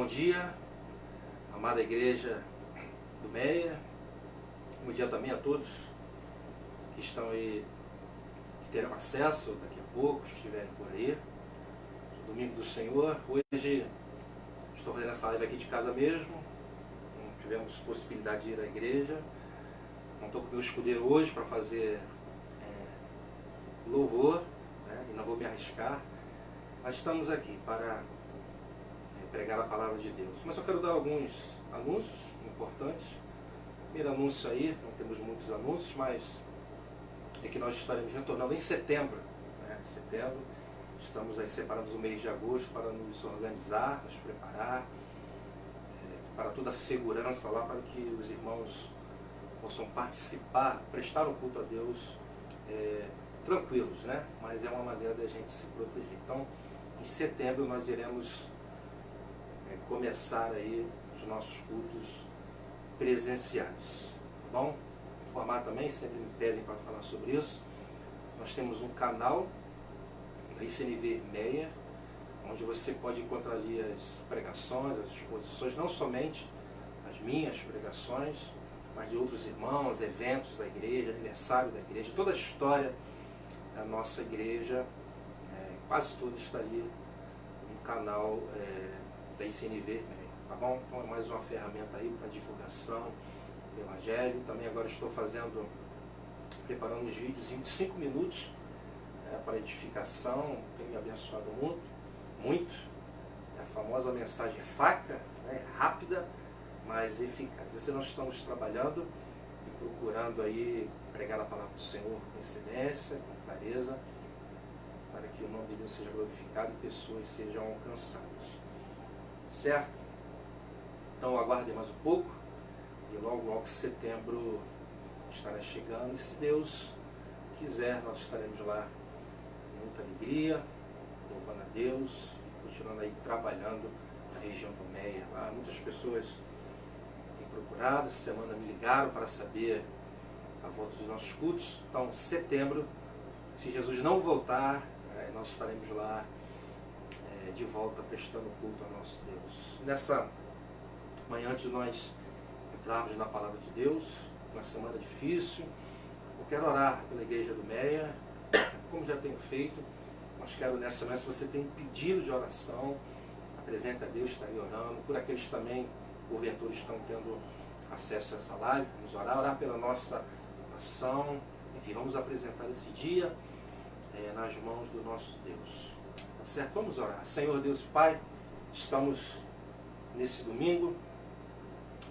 bom dia, amada igreja do Meia. Bom dia também a todos que estão aí, que terão acesso daqui a pouco, se estiverem por aí. Domingo do Senhor. Hoje estou fazendo essa live aqui de casa mesmo. Não tivemos possibilidade de ir à igreja. Não estou com o meu escudeiro hoje para fazer louvor, né? E não vou me arriscar. Mas estamos aqui para pregar a palavra de Deus. Mas eu quero dar alguns anúncios importantes. Primeiro anúncio aí, não temos muitos anúncios, mas é que nós estaremos retornando em setembro. Né? Setembro, estamos aí, separamos o mês de agosto para nos organizar, nos preparar, para toda a segurança lá, para que os irmãos possam participar, prestar um culto a Deus tranquilos, né? Mas é uma maneira da gente se proteger. Então, em setembro nós iremos começar aí os nossos cultos presenciais, tá bom? Informar também, sempre me pedem para falar sobre isso. Nós temos um canal da ICNV Meia, onde você pode encontrar ali as pregações, as exposições, não somente as minhas pregações, mas de outros irmãos, eventos da igreja, aniversário da igreja, toda a história da nossa igreja, quase tudo está ali no canal da ICNV Meia, tá bom? Então é mais uma ferramenta aí para divulgação do Evangelho. Também agora estou preparando uns vídeos de 5 minutos para edificação, tem me abençoado muito, muito. É a famosa mensagem faca, né? Rápida, mas eficaz. Assim nós estamos trabalhando e procurando aí pregar a palavra do Senhor com excelência, com clareza, para que o nome de Deus seja glorificado e pessoas sejam alcançadas. Certo? Então aguardem mais um pouco e logo setembro estará chegando, e se Deus quiser nós estaremos lá com muita alegria, louvando a Deus e continuando aí trabalhando na região do Meia. Lá muitas pessoas têm procurado, essa semana me ligaram para saber a volta dos nossos cultos. Então setembro, se Jesus não voltar, nós estaremos lá de volta prestando culto ao nosso Deus. Nessa manhã, antes de nós entrarmos na palavra de Deus, uma semana difícil, eu quero orar pela igreja do Meia, como já tenho feito, mas quero nessa semana, se você tem um pedido de oração, apresente a Deus, estarei orando, por aqueles também, porventura, estão tendo acesso a essa live, vamos orar pela nossa nação, enfim, vamos apresentar esse dia nas mãos do nosso Deus. Tá certo? Vamos orar. Senhor Deus e Pai, estamos nesse domingo,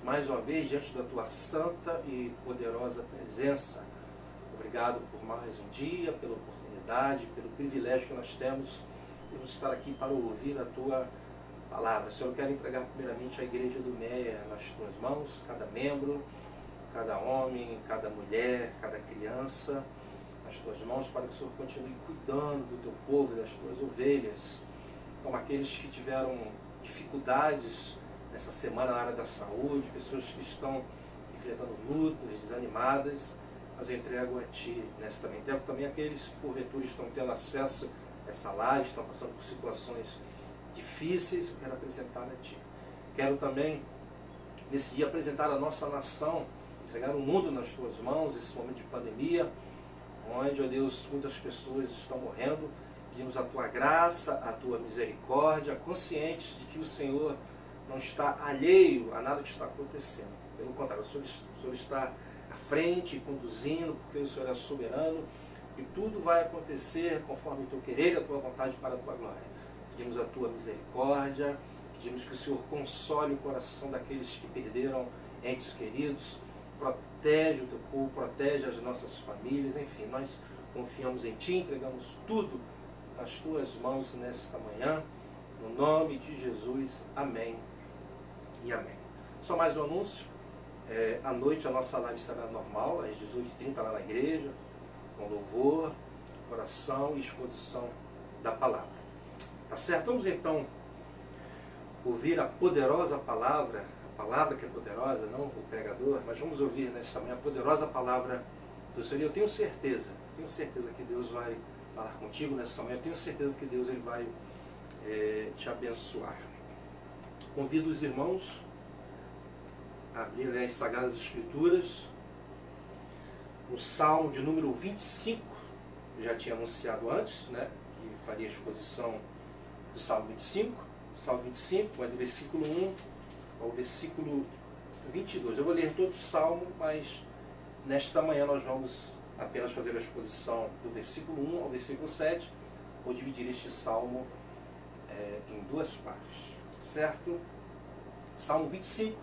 mais uma vez, diante da Tua santa e poderosa presença. Obrigado por mais um dia, pela oportunidade, pelo privilégio que nós temos de estar aqui para ouvir a Tua palavra. Senhor, eu quero entregar primeiramente a igreja do Meia nas Tuas mãos, cada membro, cada homem, cada mulher, cada criança, nas Tuas mãos, para que o Senhor continue cuidando do Teu povo e das Tuas ovelhas. Então, aqueles que tiveram dificuldades nessa semana na área da saúde, pessoas que estão enfrentando lutas, desanimadas, mas eu entrego a Ti nessa também. Entrego também aqueles que porventura estão tendo acesso a essa live, estão passando por situações difíceis, eu quero apresentar a Ti. Quero também, nesse dia, apresentar a nossa nação, entregar o mundo nas Tuas mãos, esse momento de pandemia, onde, ó Deus, muitas pessoas estão morrendo. Pedimos a Tua graça, a Tua misericórdia, conscientes de que o Senhor não está alheio a nada que está acontecendo. Pelo contrário, o Senhor está à frente, conduzindo, porque o Senhor é soberano, e tudo vai acontecer conforme o Teu querer e a Tua vontade para a Tua glória. Pedimos a Tua misericórdia, pedimos que o Senhor console o coração daqueles que perderam entes queridos, protege o Teu povo, protege as nossas famílias, enfim, nós confiamos em Ti, entregamos tudo nas Tuas mãos nesta manhã, no nome de Jesus, amém e amém. Só mais um anúncio, à noite a nossa live será normal, às 18h30 lá na igreja, com louvor, oração e exposição da palavra. Tá certo? Vamos então ouvir a poderosa palavra, a palavra que é poderosa, não o pregador, mas vamos ouvir nesta manhã a poderosa palavra do Senhor. Eu tenho certeza que Deus vai falar contigo nessa manhã, eu tenho certeza que Deus ele vai te abençoar. convido os irmãos a abrirem as Sagradas Escrituras, o Salmo de número 25, eu já tinha anunciado antes, né, que faria a exposição do Salmo 25. O Salmo 25 vai do versículo 1 ao versículo 22. Eu vou ler todo o Salmo, mas nesta manhã nós vamos apenas fazer a exposição do versículo 1 ao versículo 7. Vou dividir este Salmo em duas partes, certo? Salmo 25,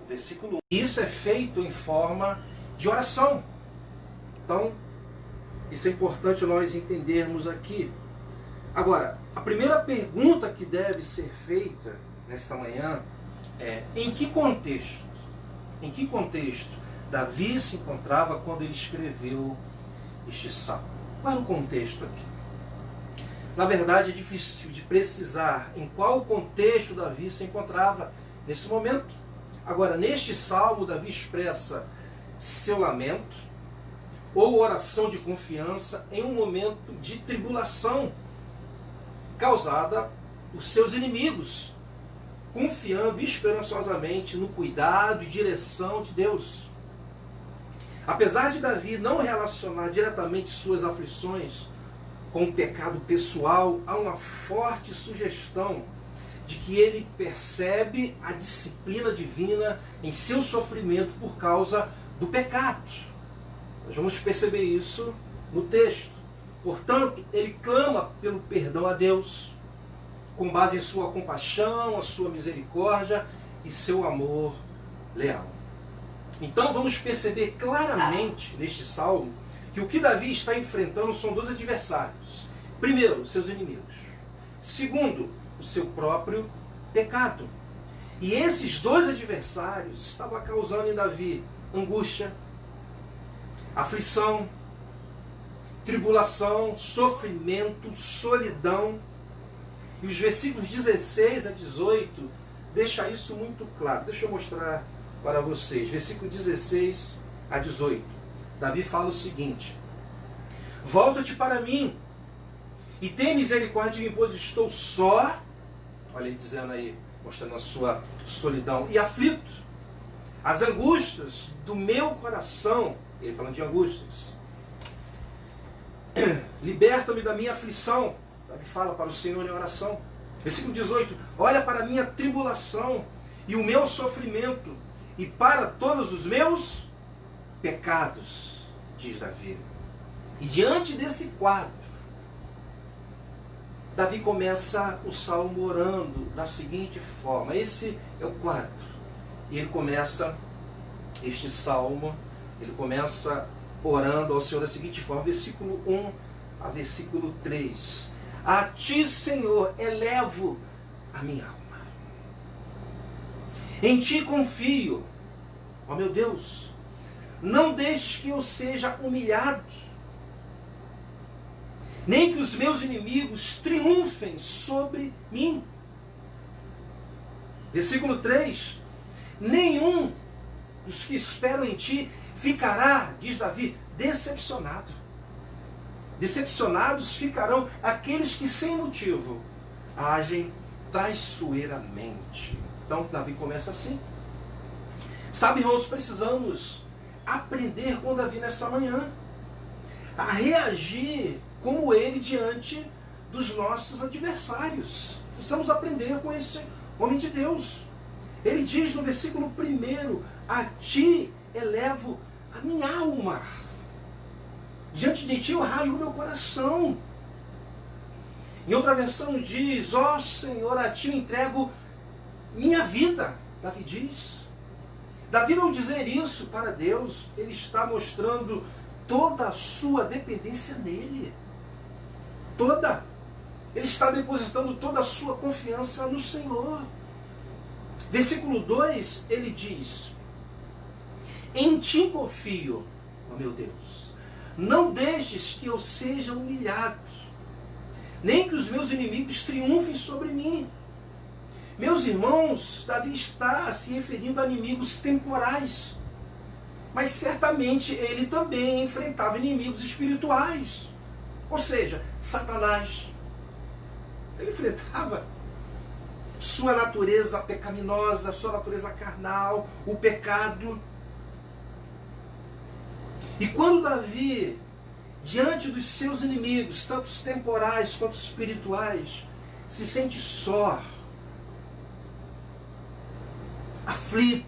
versículo 1. Isso é feito em forma de oração. Então, isso é importante nós entendermos aqui. Agora, a primeira pergunta que deve ser feita nesta manhã é: em que contexto Davi se encontrava quando ele escreveu este salmo? Qual era o contexto aqui? Na verdade, é difícil de precisar em qual contexto Davi se encontrava nesse momento. Agora, neste salmo, Davi expressa seu lamento ou oração de confiança em um momento de tribulação causada por seus inimigos, confiando esperançosamente no cuidado e direção de Deus. Apesar de Davi não relacionar diretamente suas aflições com o pecado pessoal, há uma forte sugestão de que ele percebe a disciplina divina em seu sofrimento por causa do pecado. Nós vamos perceber isso no texto. Portanto, ele clama pelo perdão a Deus, com base em sua compaixão, a sua misericórdia e seu amor leal. Então vamos perceber claramente neste salmo que o que Davi está enfrentando são dois adversários. Primeiro, seus inimigos. Segundo, o seu próprio pecado. E esses dois adversários estavam causando em Davi angústia, aflição, tribulação, sofrimento, solidão. E os versículos 16 a 18 deixam isso muito claro. Deixa eu mostrar para vocês. Versículo 16 a 18. Davi fala o seguinte: volta-te para mim e tem misericórdia de mim, pois estou só. Olha ele dizendo aí, mostrando a sua solidão e aflito. As angústias do meu coração, ele falando de angústias, liberta-me da minha aflição. Davi fala para o Senhor em oração. Versículo 18: olha para a minha tribulação e o meu sofrimento e para todos os meus pecados, diz Davi. E diante desse quadro, Davi começa o salmo orando da seguinte forma. Esse é o quadro. E ele começa este salmo, ele começa orando ao Senhor da seguinte forma, versículo 1 a versículo 3. A ti, Senhor, elevo a minha alma. Em ti confio, ó meu Deus. Não deixes que eu seja humilhado, nem que os meus inimigos triunfem sobre mim. Versículo 3. Nenhum dos que esperam em ti ficará, diz Davi, decepcionado. Decepcionados ficarão aqueles que sem motivo agem traiçoeiramente. Então Davi começa assim. Sabe, irmãos, precisamos aprender com Davi nessa manhã a reagir como ele diante dos nossos adversários. Precisamos aprender com esse homem de Deus. Ele diz no versículo 1: a ti elevo a minha alma. Diante de ti eu rasgo meu coração. Em outra versão diz: ó Senhor, a ti eu entrego minha vida. Davi diz. Davi, ao dizer isso para Deus, ele está mostrando toda a sua dependência nele. Toda. Ele está depositando toda a sua confiança no Senhor. Versículo 2, ele diz: em ti confio, ó meu Deus. Não deixes que eu seja humilhado, nem que os meus inimigos triunfem sobre mim. Meus irmãos, Davi está se referindo a inimigos temporais. Mas certamente ele também enfrentava inimigos espirituais. Ou seja, Satanás. Ele enfrentava sua natureza pecaminosa, sua natureza carnal, o pecado. E quando Davi, diante dos seus inimigos, tanto temporais quanto espirituais, se sente só, aflito,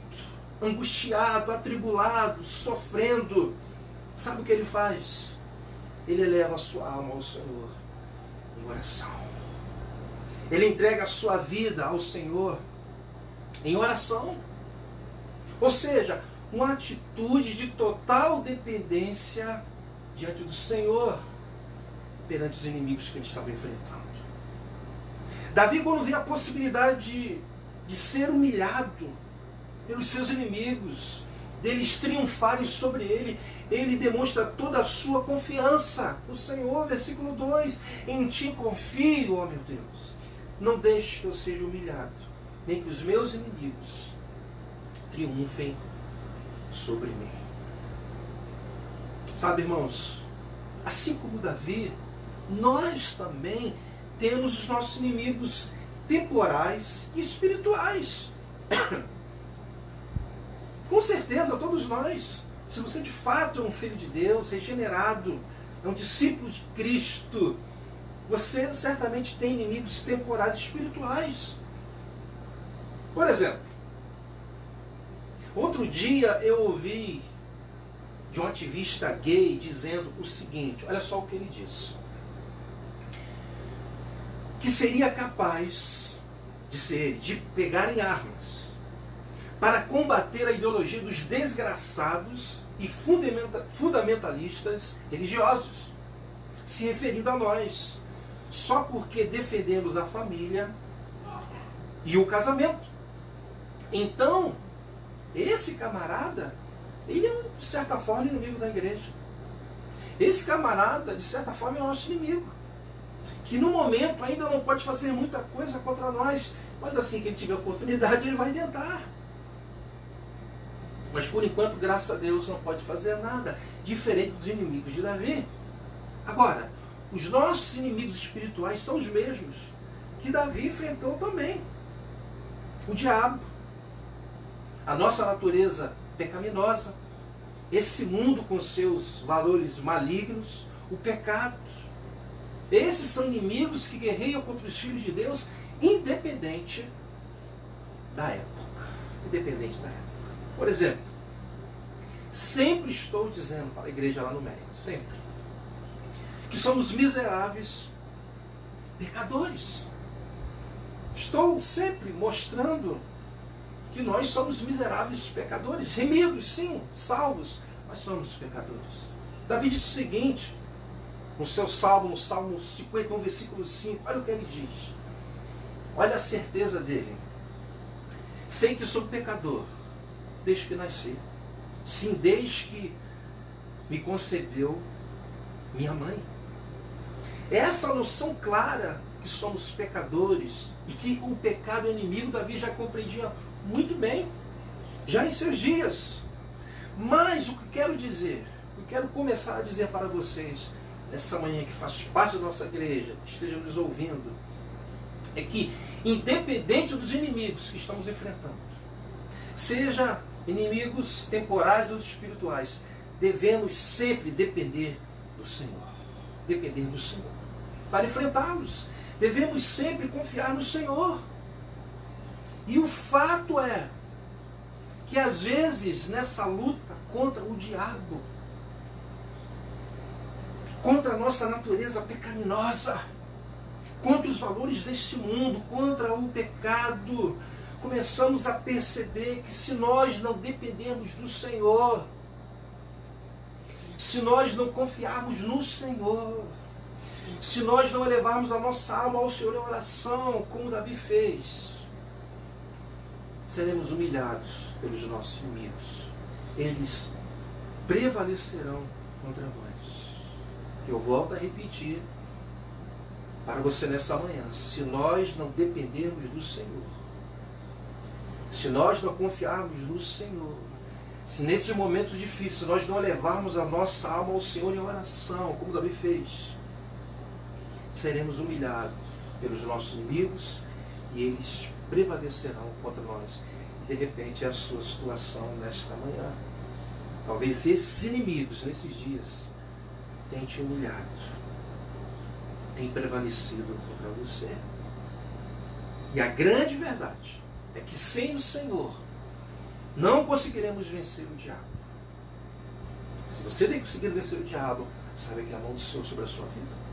angustiado, atribulado, sofrendo, sabe o que ele faz? Ele eleva a sua alma ao Senhor em oração. Ele entrega a sua vida ao Senhor em oração. Ou seja, uma atitude de total dependência diante do Senhor perante os inimigos que ele estava enfrentando. Davi, quando vê a possibilidade de ser humilhado pelos seus inimigos, deles triunfarem sobre ele, ele demonstra toda a sua confiança no Senhor. Versículo 2: em ti confio, ó meu Deus, não deixe que eu seja humilhado, nem que os meus inimigos triunfem sobre mim. Sabe, irmãos, assim como Davi, nós também temos os nossos inimigos temporais e espirituais. Com certeza, todos nós, se você de fato é um filho de Deus, regenerado, é um discípulo de Cristo, você certamente tem inimigos temporais e espirituais. Por exemplo, outro dia eu ouvi de um ativista gay dizendo o seguinte, olha só o que ele disse: que seria capaz de pegar em armas para combater a ideologia dos desgraçados e fundamentalistas religiosos, se referindo a nós, só porque defendemos a família e o casamento. Então, esse camarada, ele é, de certa forma, inimigo da igreja. Esse camarada, de certa forma, é nosso inimigo, que no momento ainda não pode fazer muita coisa contra nós, mas assim que ele tiver oportunidade, ele vai tentar. Mas por enquanto, graças a Deus, não pode fazer nada, diferente dos inimigos de Davi. Agora, os nossos inimigos espirituais são os mesmos que Davi enfrentou também. O diabo, a nossa natureza pecaminosa, esse mundo com seus valores malignos, o pecado. Esses são inimigos que guerreiam contra os filhos de Deus, independente da época. Independente da época. Por exemplo, sempre estou dizendo para a igreja lá no Meia, sempre, que somos miseráveis pecadores. Estou sempre mostrando que nós somos miseráveis pecadores, remidos, sim, salvos, mas somos pecadores. Davi disse o seguinte, no seu salmo, no Salmo 51, versículo 5, olha o que ele diz. Olha a certeza dele. Sei que sou pecador, desde que nasci. Sim, desde que me concebeu minha mãe. Essa noção clara que somos pecadores e que o pecado é inimigo, Davi já compreendia muito bem, já em seus dias. Mas o que quero dizer, o que quero começar a dizer para vocês, nessa manhã que faz parte da nossa igreja, que esteja nos ouvindo, é que, independente dos inimigos que estamos enfrentando, seja inimigos temporais ou espirituais, devemos sempre depender do Senhor. Depender do Senhor. Para enfrentá-los, devemos sempre confiar no Senhor. E o fato é que às vezes nessa luta contra o diabo, contra a nossa natureza pecaminosa, contra os valores deste mundo, contra o pecado, começamos a perceber que se nós não dependermos do Senhor, se nós não confiarmos no Senhor, se nós não elevarmos a nossa alma ao Senhor em oração, como Davi fez, seremos humilhados pelos nossos inimigos. Eles prevalecerão contra nós. Eu volto a repetir para você nessa manhã. Se nós não dependermos do Senhor, se nós não confiarmos no Senhor, se nesses momentos difíceis nós não levarmos a nossa alma ao Senhor em oração, como Davi fez, seremos humilhados pelos nossos inimigos e eles prevalecerão contra nós. De repente é a sua situação nesta manhã. Talvez esses inimigos, nesses dias, tenham te humilhado, tenham prevalecido contra você. E a grande verdade é que sem o Senhor não conseguiremos vencer o diabo. Se você tem conseguido vencer o diabo, saiba que é a mão do Senhor sobre a sua vida.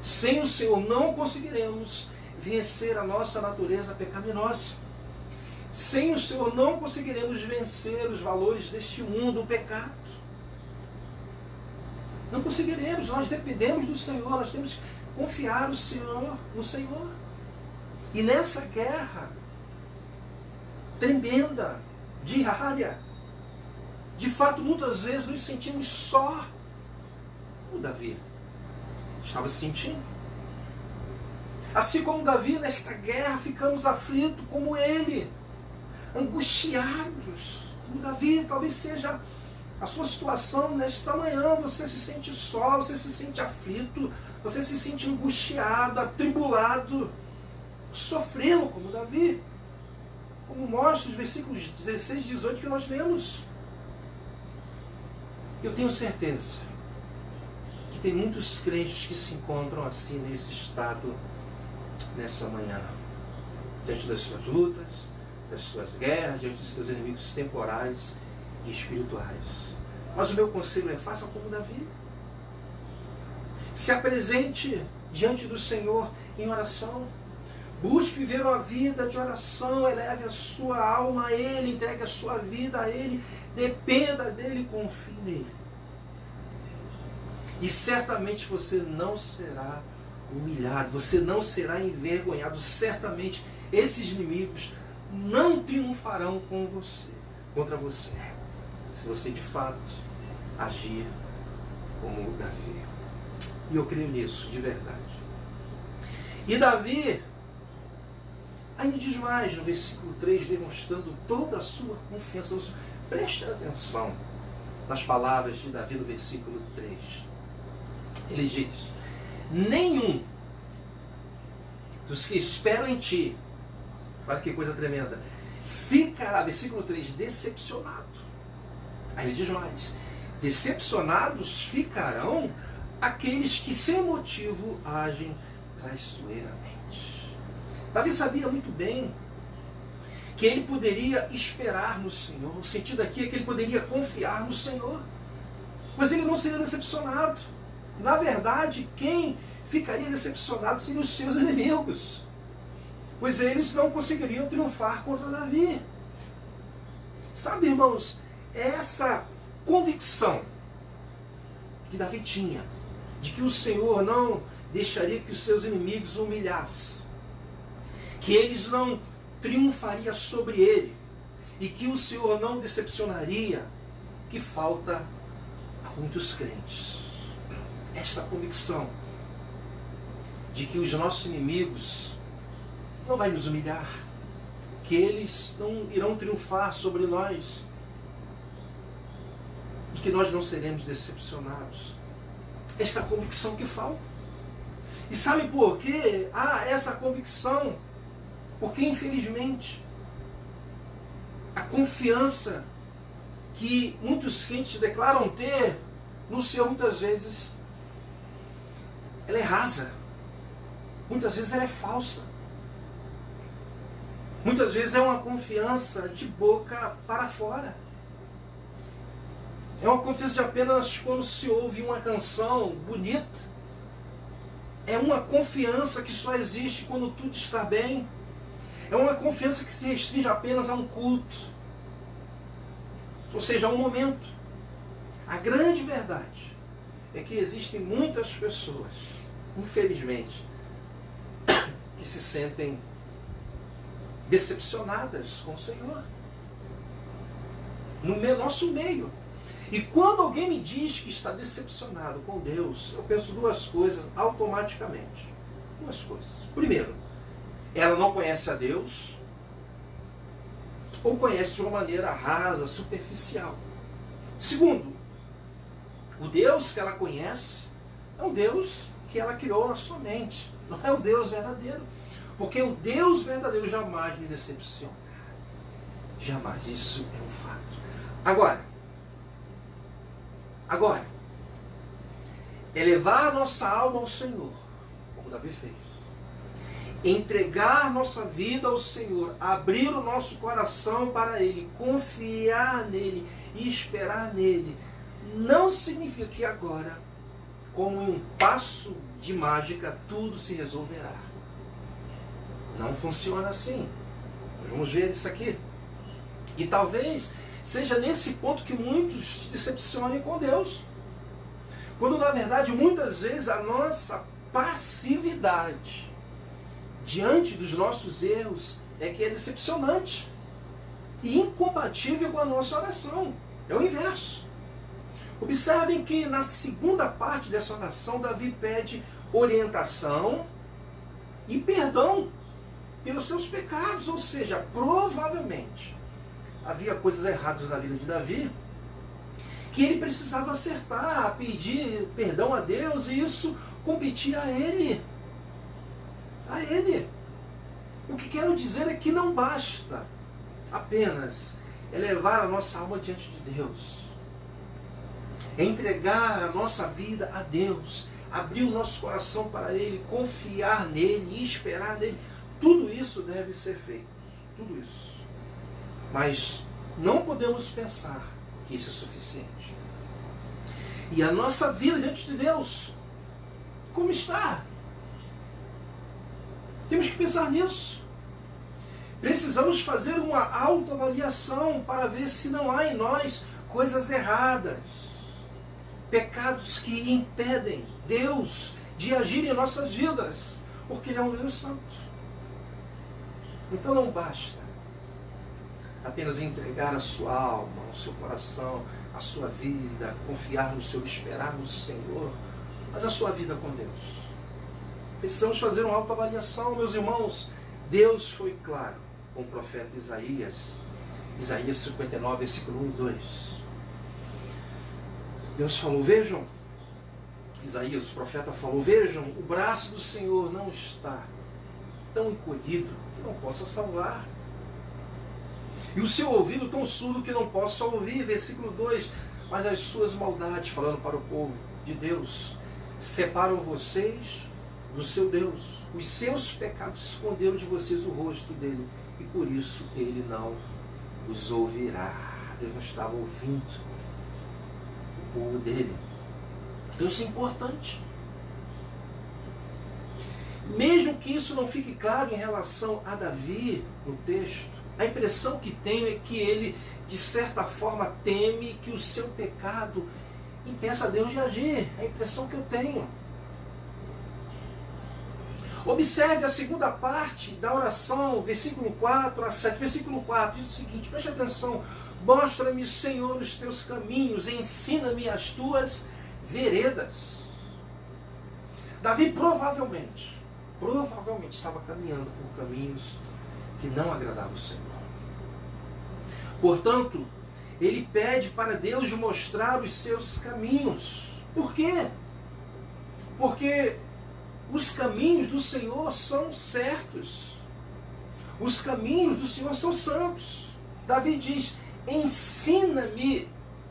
Sem o Senhor não conseguiremos vencer a nossa natureza pecaminosa. Sem o Senhor não conseguiremos vencer os valores deste mundo, o pecado. Não conseguiremos, nós dependemos do Senhor, nós temos que confiar no Senhor. E nessa guerra tremenda, diária, de fato, muitas vezes nos sentimos só. O Davi estava se sentindo. Assim como Davi, nesta guerra, ficamos aflitos como ele, angustiados como Davi. Talvez seja a sua situação nesta manhã. Você se sente só, você se sente aflito, você se sente angustiado, atribulado, sofrendo como Davi, como mostra os versículos 16 e 18 que nós lemos. Eu tenho certeza que tem muitos crentes que se encontram assim nesse estado nessa manhã, diante das suas lutas, das suas guerras, diante dos seus inimigos temporais e espirituais. Mas o meu conselho é: faça como Davi. Se apresente diante do Senhor em oração. Busque viver uma vida de oração, eleve a sua alma a Ele, entregue a sua vida a Ele, dependa dEle, confie nele. E certamente você não será humilhado, você não será envergonhado. Certamente esses inimigos não triunfarão contra você, se você de fato agir como Davi. E eu creio nisso, de verdade. E Davi ainda diz mais no versículo 3, demonstrando toda a sua confiança. Preste atenção nas palavras de Davi no versículo 3. Ele diz: nenhum dos que esperam em ti, olha que coisa tremenda, ficará, versículo 3, decepcionado. Aí ele diz mais: decepcionados ficarão aqueles que sem motivo agem traiçoeiramente. Davi sabia muito bem que ele poderia esperar no Senhor. O sentido aqui é que ele poderia confiar no Senhor, mas ele não seria decepcionado. Na verdade, quem ficaria decepcionado seriam os seus inimigos, pois eles não conseguiriam triunfar contra Davi. Sabe, irmãos, essa convicção que Davi tinha de que o Senhor não deixaria que os seus inimigos o humilhassem, que eles não triunfariam sobre ele e que o Senhor não decepcionaria, que falta a muitos crentes. Esta convicção de que os nossos inimigos não vão nos humilhar, que eles não irão triunfar sobre nós e que nós não seremos decepcionados. Esta convicção que falta. E sabe por quê? Essa convicção, porque infelizmente a confiança que muitos crentes declaram ter no Senhor, muitas vezes ela é rasa, muitas vezes ela é falsa, muitas vezes é uma confiança de boca para fora, é uma confiança de apenas quando se ouve uma canção bonita, é uma confiança que só existe quando tudo está bem, é uma confiança que se restringe apenas a um culto, ou seja, a um momento. A grande verdade é que existem muitas pessoas, infelizmente, que se sentem decepcionadas com o Senhor, no nosso meio. E quando alguém me diz que está decepcionado com Deus, eu penso duas coisas automaticamente. Duas coisas. Primeiro, ela não conhece a Deus, ou conhece de uma maneira rasa, superficial. Segundo, o Deus que ela conhece é um Deus que ela criou na sua mente, não é o Deus verdadeiro. Porque o Deus verdadeiro jamais lhe decepciona. Jamais. Isso é um fato. Agora, elevar a nossa alma ao Senhor, como Davi fez. Entregar nossa vida ao Senhor, abrir o nosso coração para Ele, confiar nele e esperar nele, não significa que agora, como em um passo de mágica, tudo se resolverá. Não funciona assim. Nós vamos ver isso aqui. E talvez seja nesse ponto que muitos se decepcionem com Deus. Quando na verdade muitas vezes a nossa passividade diante dos nossos erros é que é decepcionante e incompatível com a nossa oração. É o inverso. Observem que na segunda parte dessa oração, Davi pede orientação e perdão pelos seus pecados, ou seja, provavelmente havia coisas erradas na vida de Davi que ele precisava acertar, pedir perdão a Deus, e isso competia a ele. A ele. O que quero dizer é que não basta apenas elevar a nossa alma diante de Deus, entregar a nossa vida a Deus, abrir o nosso coração para Ele, confiar nele e esperar nele. Tudo isso deve ser feito. Tudo isso. Mas não podemos pensar que isso é suficiente. E a nossa vida diante de Deus, como está? Temos que pensar nisso. Precisamos fazer uma autoavaliação para ver se não há em nós coisas erradas, pecados que impedem Deus de agir em nossas vidas, porque Ele é um Deus santo. Então não basta apenas entregar a sua alma, o seu coração, a sua vida, confiar no Senhor, esperar no Senhor, mas a sua vida com Deus. Precisamos fazer uma autoavaliação, meus irmãos. Deus foi claro com o profeta Isaías, Isaías 59, versículo 1 e 2. Deus falou, vejam, Isaías, o profeta falou, vejam, o braço do Senhor não está tão encolhido que não possa salvar, e o seu ouvido tão surdo que não possa ouvir. Versículo 2, mas as suas maldades, falando para o povo de Deus, separam vocês do seu Deus. Os seus pecados esconderam de vocês o rosto dele, e por isso ele não os ouvirá. Deus não estava ouvindo o povo dele. Então isso é importante. Mesmo que isso não fique claro em relação a Davi no texto, a impressão que tenho é que ele, de certa forma, teme que o seu pecado impeça Deus de agir. É a impressão que eu tenho. Observe a segunda parte da oração, versículo 4 a 7. Versículo 4 diz o seguinte, preste atenção. Mostra-me, Senhor, os teus caminhos, ensina-me as tuas veredas. Davi provavelmente estava caminhando por caminhos que não agradavam o Senhor. Portanto, ele pede para Deus mostrar os seus caminhos. Por quê? Porque os caminhos do Senhor são certos. Os caminhos do Senhor são santos. Davi diz, ensina-me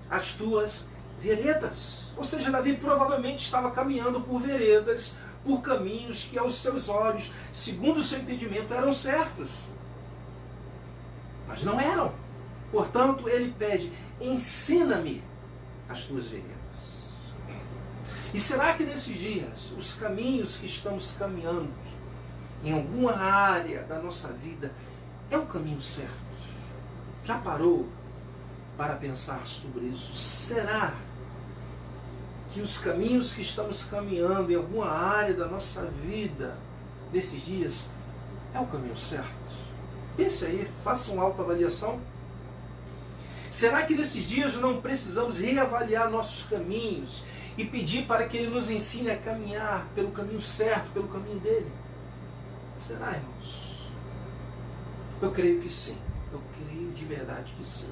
as tuas veredas. Ou seja, Davi provavelmente estava caminhando por veredas, por caminhos que aos seus olhos, segundo o seu entendimento, eram certos. Mas não eram. Portanto, ele pede, ensina-me as tuas veredas. E será que nesses dias, os caminhos que estamos caminhando, em alguma área da nossa vida, é o caminho certo? Já parou para pensar sobre isso? Será que os caminhos que estamos caminhando em alguma área da nossa vida, nesses dias, é o caminho certo? Pense aí, faça uma autoavaliação. Será que nesses dias não precisamos reavaliar nossos caminhos e pedir para que Ele nos ensine a caminhar pelo caminho certo, pelo caminho dEle? Será, irmãos? Eu creio que sim. Eu creio de verdade que sim.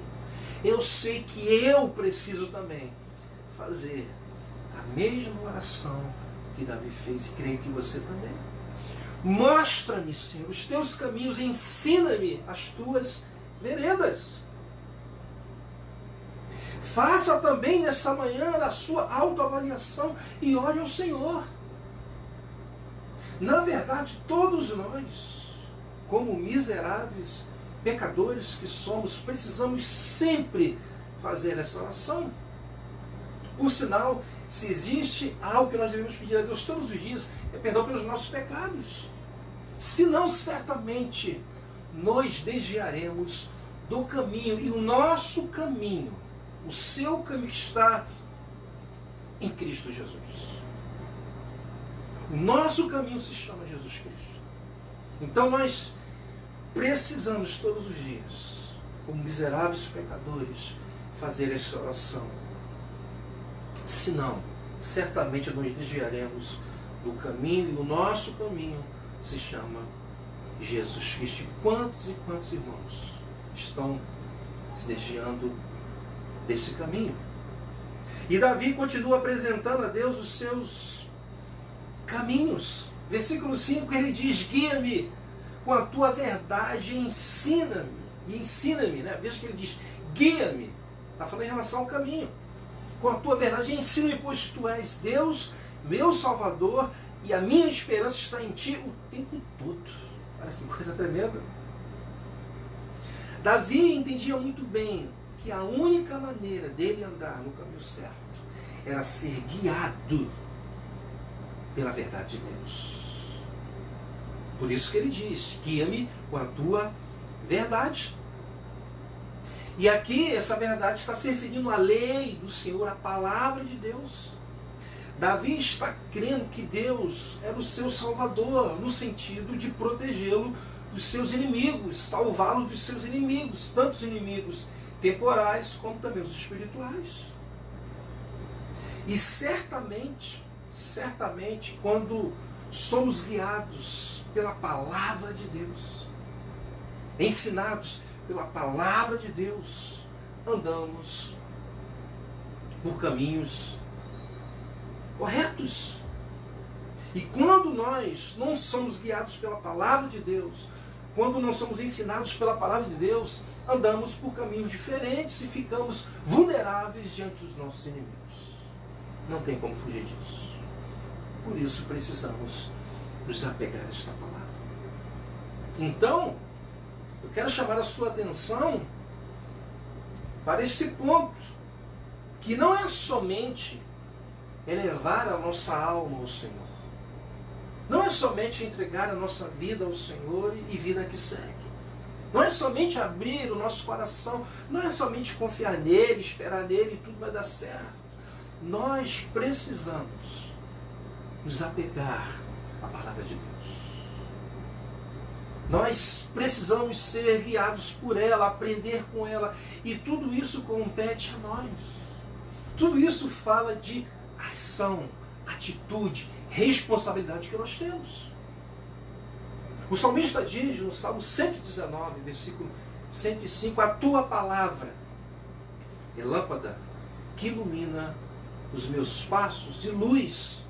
Eu sei que eu preciso também fazer a mesma oração que Davi fez, e creio que você também. Mostra-me, Senhor, os teus caminhos e ensina-me as tuas veredas. Faça também nessa manhã a sua autoavaliação e olhe ao Senhor. Na verdade, todos nós, como miseráveis pecadores que somos, precisamos sempre fazer essa oração. Por sinal, se existe algo que nós devemos pedir a Deus todos os dias, é perdão pelos nossos pecados. Senão, certamente, nós desviaremos do caminho. E o nosso caminho, o seu caminho que está em Cristo Jesus. O nosso caminho se chama Jesus Cristo. Então nós precisamos todos os dias, como miseráveis pecadores, fazer essa oração. Senão, certamente nós desviaremos do caminho, e o nosso caminho se chama Jesus Cristo. E quantos irmãos estão se desviando desse caminho? E Davi continua apresentando a Deus os seus caminhos. Versículo 5, ele diz: guia-me com a tua verdade e ensina-me, né? Veja que ele diz: guia-me. Está falando em relação ao caminho. Com a tua verdade, ensina-me, pois tu és Deus, meu Salvador, e a minha esperança está em ti o tempo todo. Olha que coisa tremenda. Davi entendia muito bem que a única maneira dele andar no caminho certo era ser guiado pela verdade de Deus. Por isso que ele diz: guia-me com a tua verdade. E aqui essa verdade está se referindo à lei do Senhor, à palavra de Deus. Davi está crendo que Deus era o seu Salvador, no sentido de protegê-lo dos seus inimigos, salvá-lo dos seus inimigos, tanto os inimigos temporais como também os espirituais. E certamente, quando somos guiados pela palavra de Deus, ensinados pela palavra de Deus, andamos por caminhos corretos. E quando nós não somos guiados pela palavra de Deus, quando não somos ensinados pela palavra de Deus, andamos por caminhos diferentes e ficamos vulneráveis diante dos nossos inimigos. Não tem como fugir disso. Por isso precisamos nos apegar a esta palavra. Então, eu quero chamar a sua atenção para esse ponto, que não é somente elevar a nossa alma ao Senhor. Não é somente entregar a nossa vida ao Senhor e vida que segue. Não é somente abrir o nosso coração. Não é somente confiar nele, esperar nele e tudo vai dar certo. Nós precisamos nos apegar à palavra de Deus. Nós precisamos ser guiados por ela, aprender com ela. E tudo isso compete a nós. Tudo isso fala de ação, atitude, responsabilidade que nós temos. O salmista diz no Salmo 119, versículo 105, a tua palavra é lâmpada que ilumina os meus passos e luz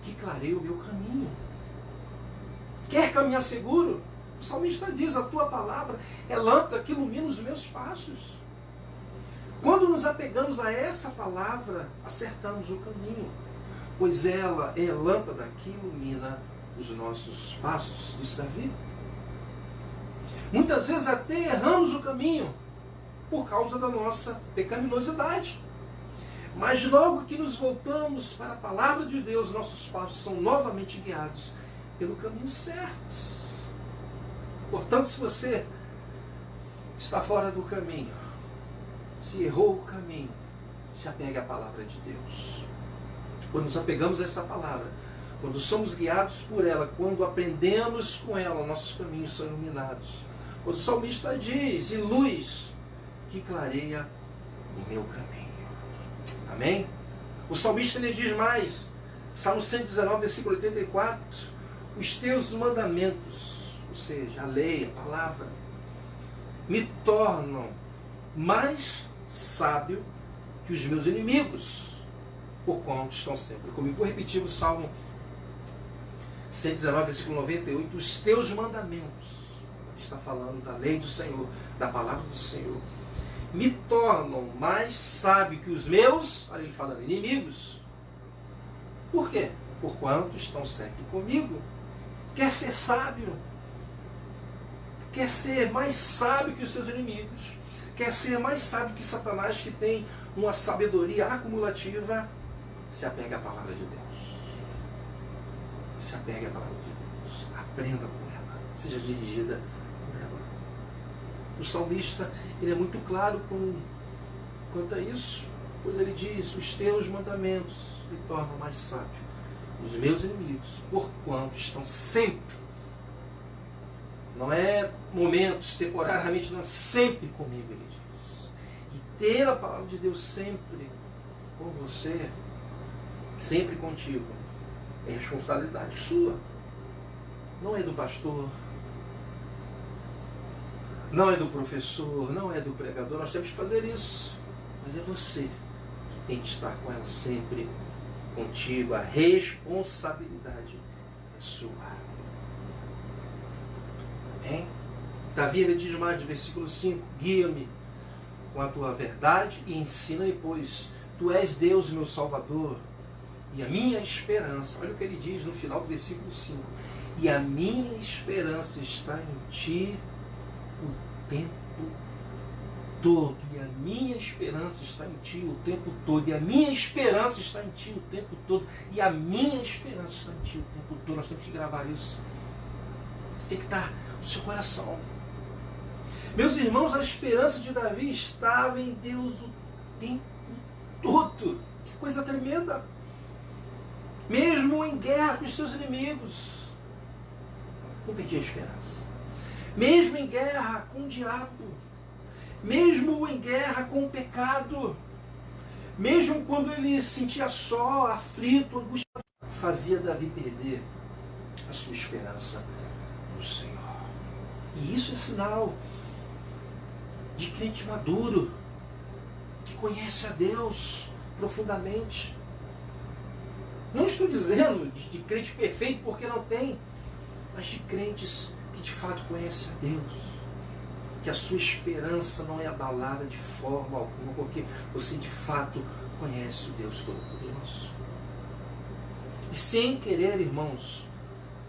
que clareia o meu caminho. Quer caminhar seguro? O salmista diz, a tua palavra é lâmpada que ilumina os meus passos. Quando nos apegamos a essa palavra, acertamos o caminho, pois ela é a lâmpada que ilumina os nossos passos, diz Davi. Muitas vezes até erramos o caminho por causa da nossa pecaminosidade. Mas logo que nos voltamos para a palavra de Deus, nossos passos são novamente guiados pelo caminho certo. Portanto, se você está fora do caminho, se errou o caminho, se apegue à palavra de Deus. Quando nos apegamos a essa palavra, quando somos guiados por ela, quando aprendemos com ela, nossos caminhos são iluminados. Quando o salmista diz, e luz que clareia o meu caminho. Amém? O salmista ele diz mais, Salmo 119, versículo 84, os teus mandamentos, ou seja, a lei, a palavra, me tornam mais sábio que os meus inimigos, por quanto estão sempre comigo. Vou repetir o Salmo 119, versículo 98, os teus mandamentos, está falando da lei do Senhor, da palavra do Senhor, me tornam mais sábio que os meus, olha ele falando, inimigos. Por quê? Porquanto estão sempre comigo. Quer ser sábio, quer ser mais sábio que os seus inimigos, quer ser mais sábio que Satanás, que tem uma sabedoria acumulativa, se apegue à palavra de Deus. Se apegue à palavra de Deus. Aprenda com ela. Seja dirigida por ela. O salmista, ele é muito claro quanto a isso, pois ele diz, os teus mandamentos me tornam mais sábio. Os meus inimigos, porquanto estão sempre, não é momentos, temporariamente, não é sempre comigo, ele diz. E ter a palavra de Deus sempre com você, sempre contigo, é responsabilidade sua. Não é do pastor, não é do professor, não é do pregador, nós temos que fazer isso. Mas é você que tem que estar com ela sempre contigo, a responsabilidade é sua. Amém? Davi, ele diz mais, versículo 5, guia-me com a tua verdade e ensina-me, pois tu és Deus, meu Salvador, e a minha esperança. Olha o que ele diz no final do versículo 5. E a minha esperança está em ti o tempo todo. E a minha esperança está em ti o tempo todo. E a minha esperança está em ti o tempo todo. E a minha esperança está em ti o tempo todo. Nós temos que gravar isso. Tem que estar no seu coração. Meus irmãos, a esperança de Davi estava em Deus o tempo todo. Que coisa tremenda. Mesmo em guerra com os seus inimigos, não perdia a esperança. Mesmo em guerra com o diabo, mesmo em guerra com o pecado, mesmo quando ele se sentia só, aflito, angustiado, fazia Davi perder a sua esperança no Senhor. E isso é sinal de crente maduro, que conhece a Deus profundamente. Não estou dizendo de crente perfeito, porque não tem, mas de crentes que de fato conhecem a Deus, que a sua esperança não é abalada de forma alguma, porque você de fato conhece o Deus Todo-Poderoso. E sem querer, irmãos,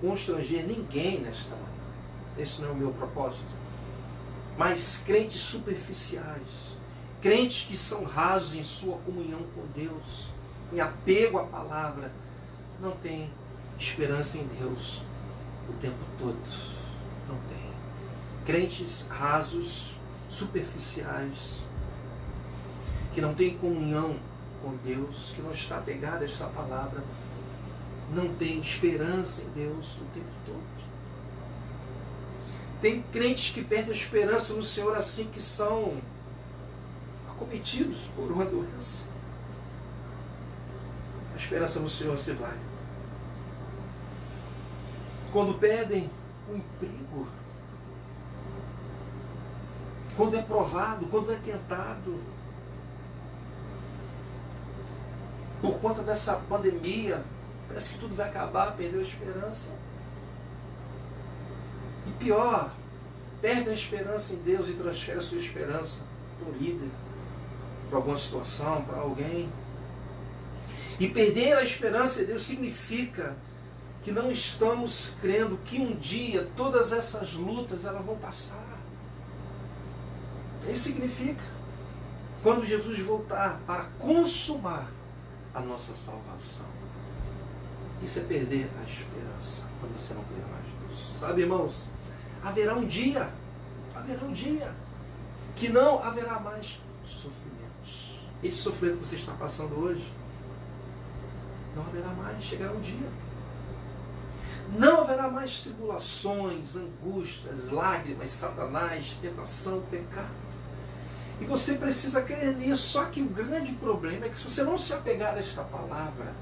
constranger ninguém nesta manhã, esse não é o meu propósito, mas crentes superficiais, crentes que são rasos em sua comunhão com Deus, em apego à palavra, não tem esperança em Deus o tempo todo. Não tem. Crentes rasos, superficiais, que não tem comunhão com Deus, que não está apegado a esta palavra, não tem esperança em Deus o tempo todo. Tem crentes que perdem a esperança no Senhor assim que são acometidos por uma doença. A esperança no Senhor se vai. Quando perdem o emprego, quando é provado, quando é tentado, por conta dessa pandemia, parece que tudo vai acabar, perdeu a esperança. E pior, perde a esperança em Deus e transfere a sua esperança para um líder, para alguma situação, para alguém. E perder a esperança em Deus significa que não estamos crendo que um dia todas essas lutas elas vão passar. Isso significa quando Jesus voltar para consumar a nossa salvação. Isso é perder a esperança quando você não crê mais em Deus. Sabe, irmãos, haverá um dia que não haverá mais sofrimentos. Esse sofrimento que você está passando hoje, não haverá mais, chegará um dia. Não haverá mais tribulações, angústias, lágrimas, Satanás, tentação, pecado. E você precisa crer nisso. Só que o grande problema é que se você não se apegar a esta palavra,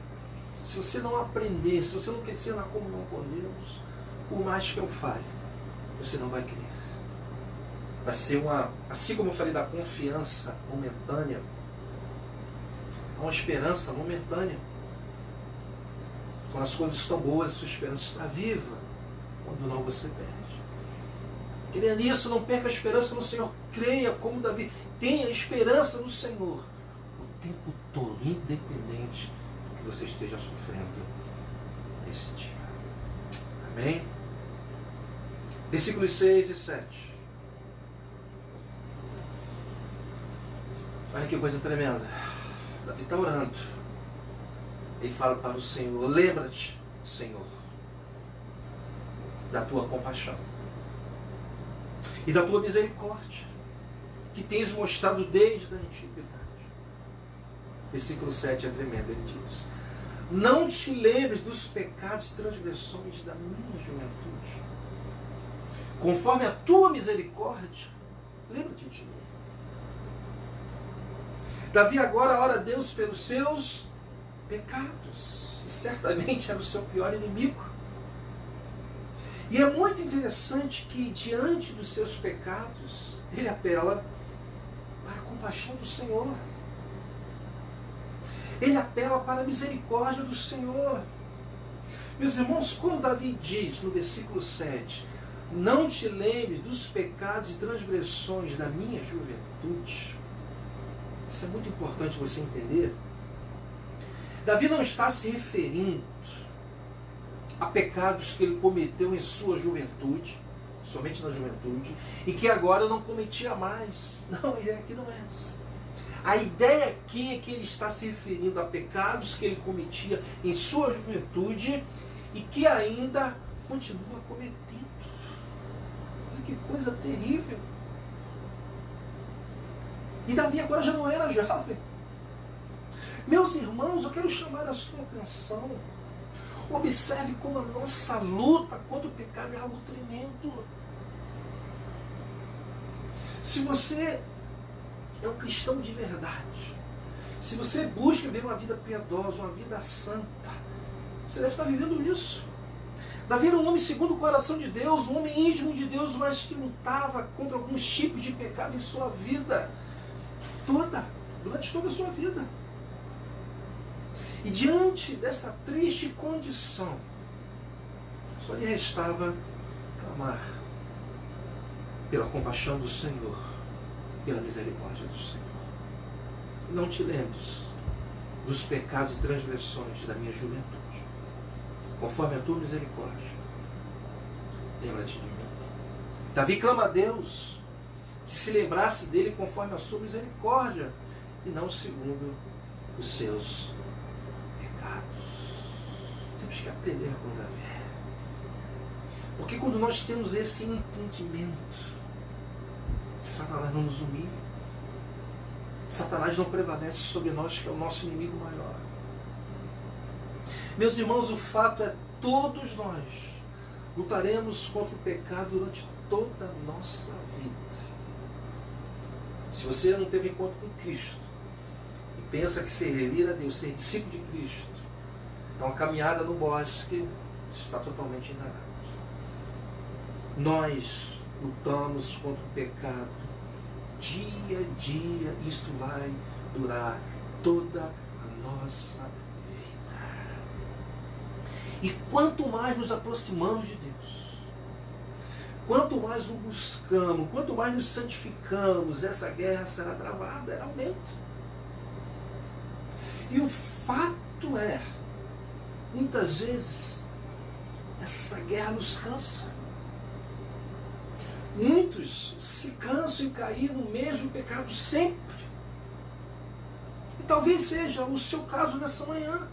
se você não aprender, se você não crescer na comunhão com Deus, por mais que eu fale, você não vai crer. Vai ser assim como eu falei da confiança momentânea, uma esperança momentânea. Quando as coisas estão boas, a sua esperança está viva. Quando não, você perde. Creia nisso, não perca a esperança no Senhor. Creia como Davi. Tenha esperança no Senhor o tempo todo, independente do que você esteja sofrendo nesse dia. Amém? Versículos 6 e 7. Olha que coisa tremenda. Davi está orando. Ele fala para o Senhor: lembra-te, Senhor, da tua compaixão e da tua misericórdia, que tens mostrado desde a antiguidade. Versículo 7 é tremendo, ele diz: não te lembres dos pecados e transgressões da minha juventude. Conforme a tua misericórdia, lembra-te de mim. Davi agora ora a Deus pelos seus pecados, e certamente era o seu pior inimigo. E é muito interessante que, diante dos seus pecados, ele apela para a compaixão do Senhor. Ele apela para a misericórdia do Senhor. Meus irmãos, quando Davi diz no versículo 7, não te lembre dos pecados e transgressões da minha juventude, isso é muito importante você entender. Davi não está se referindo a pecados que ele cometeu em sua juventude, somente na juventude, e que agora não cometia mais. Não, a ideia aqui não é essa. A ideia aqui é que ele está se referindo a pecados que ele cometia em sua juventude e que ainda continua cometendo. Olha que coisa terrível. E Davi agora já não era jovem. Meus irmãos, eu quero chamar a sua atenção. Observe como a nossa luta contra o pecado é algo tremendo. Se você é um cristão de verdade, se você busca viver uma vida piedosa, uma vida santa, você deve estar vivendo isso. Davi era um homem segundo o coração de Deus, um homem íntimo de Deus, mas que lutava contra alguns tipos de pecado em sua vida durante toda a sua vida. E diante dessa triste condição, só lhe restava clamar pela compaixão do Senhor, pela misericórdia do Senhor. Não te lembres dos pecados e transgressões da minha juventude, conforme a tua misericórdia, lembra-te de mim. Davi clama a Deus que se lembrasse dele conforme a sua misericórdia e não segundo os seus pecados. Temos que aprender com Davi. Porque quando nós temos esse entendimento, Satanás não nos humilha. Satanás não prevalece sobre nós, que é o nosso inimigo maior. Meus irmãos, o fato é, todos nós lutaremos contra o pecado durante toda a nossa vida. Se você não teve encontro com Cristo e pensa que servir a Deus, ser discípulo de Cristo, é uma caminhada no bosque, você está totalmente enganado. Nós lutamos contra o pecado dia a dia, isso vai durar toda a nossa vida. E quanto mais nos aproximamos de Deus, quanto mais o buscamos, quanto mais nos santificamos, essa guerra será travada, ela aumenta. E o fato é, muitas vezes, essa guerra nos cansa. Muitos se cansam em cair no mesmo pecado sempre. E talvez seja o seu caso nessa manhã.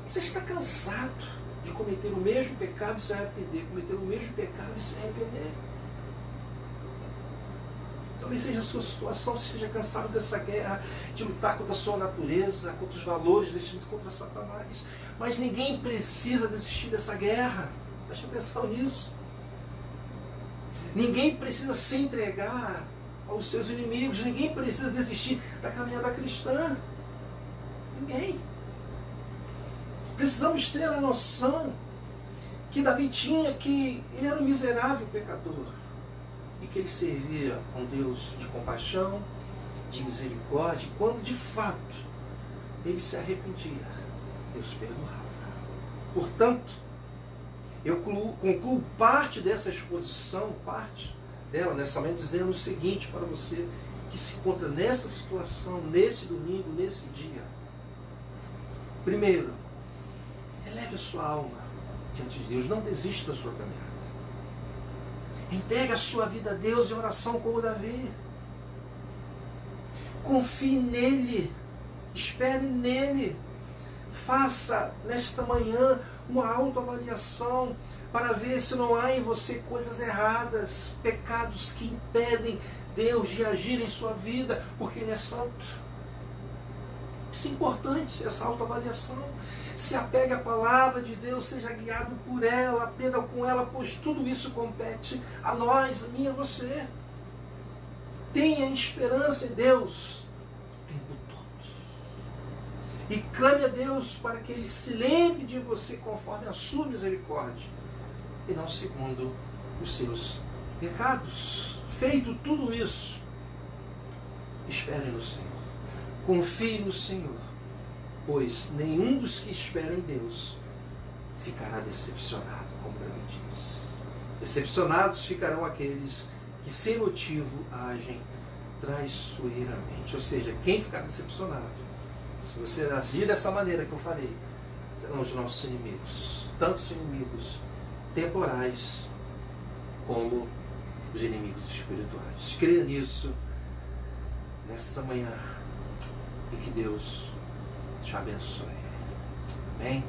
Você está cansado de cometer o mesmo pecado e se arrepender, cometer o mesmo pecado e se arrepender. Talvez seja a sua situação, você esteja cansado dessa guerra, de lutar contra a sua natureza, contra os valores desse mundo, contra Satanás. Mas ninguém precisa desistir dessa guerra. Preste atenção nisso. Ninguém precisa se entregar aos seus inimigos. Ninguém precisa desistir da caminhada cristã. Ninguém. Precisamos ter a noção que Davi tinha, que ele era um miserável pecador e que ele servia a um Deus de compaixão, de misericórdia. E quando de fato ele se arrependia, Deus perdoava. Portanto, eu concluo parte dessa exposição, parte dela, nessa manhã, dizendo o seguinte para você que se encontra nessa situação, nesse domingo, nesse dia. Primeiro, eleve a sua alma diante de Deus, não desista da sua caminhada. Entregue a sua vida a Deus em oração como Davi. Confie nele, espere nele. Faça nesta manhã uma autoavaliação para ver se não há em você coisas erradas, pecados que impedem Deus de agir em sua vida, porque Ele é santo. Isso é importante, essa autoavaliação. Se apegue à palavra de Deus, seja guiado por ela, aprenda com ela, pois tudo isso compete a nós, a mim e a você. Tenha esperança em Deus o tempo todo. E clame a Deus para que Ele se lembre de você conforme a sua misericórdia e não segundo os seus pecados. Feito tudo isso, espere no Senhor. Confie no Senhor, pois nenhum dos que esperam em Deus ficará decepcionado, como Davi diz. Decepcionados ficarão aqueles que sem motivo agem traiçoeiramente. Ou seja, quem ficar decepcionado, se você agir dessa maneira que eu falei, serão os nossos inimigos. Tanto os inimigos temporais como os inimigos espirituais. Creia nisso nessa manhã e que Deus te abençoe. Amém?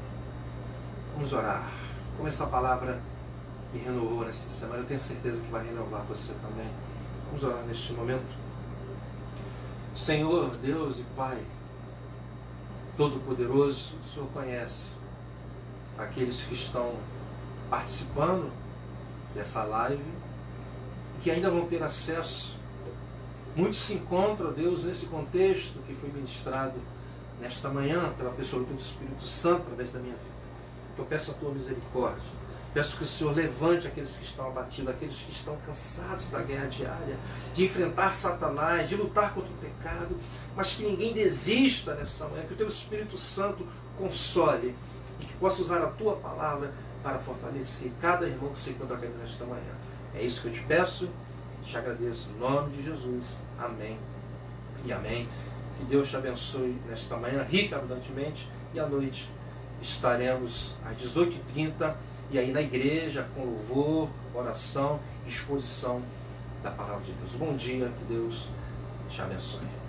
Vamos orar. Como essa palavra me renovou nesta semana, eu tenho certeza que vai renovar você também. Vamos orar neste momento. Senhor, Deus e Pai Todo-Poderoso, o Senhor conhece aqueles que estão participando dessa live e que ainda vão ter acesso. Muitos se encontram, Deus, nesse contexto que foi ministrado nesta manhã pela pessoa do Espírito Santo através da minha vida. Eu peço a Tua misericórdia. Peço que o Senhor levante aqueles que estão abatidos, aqueles que estão cansados da guerra diária, de enfrentar Satanás, de lutar contra o pecado, mas que ninguém desista nessa manhã, que o Teu Espírito Santo console e que possa usar a Tua palavra para fortalecer cada irmão que se encontra aqui nesta manhã. É isso que eu te peço, te agradeço em nome de Jesus. Amém e amém. Que Deus te abençoe nesta manhã, rica abundantemente, e à noite estaremos às 18h30 e aí na igreja com louvor, oração e exposição da palavra de Deus. Bom dia, que Deus te abençoe.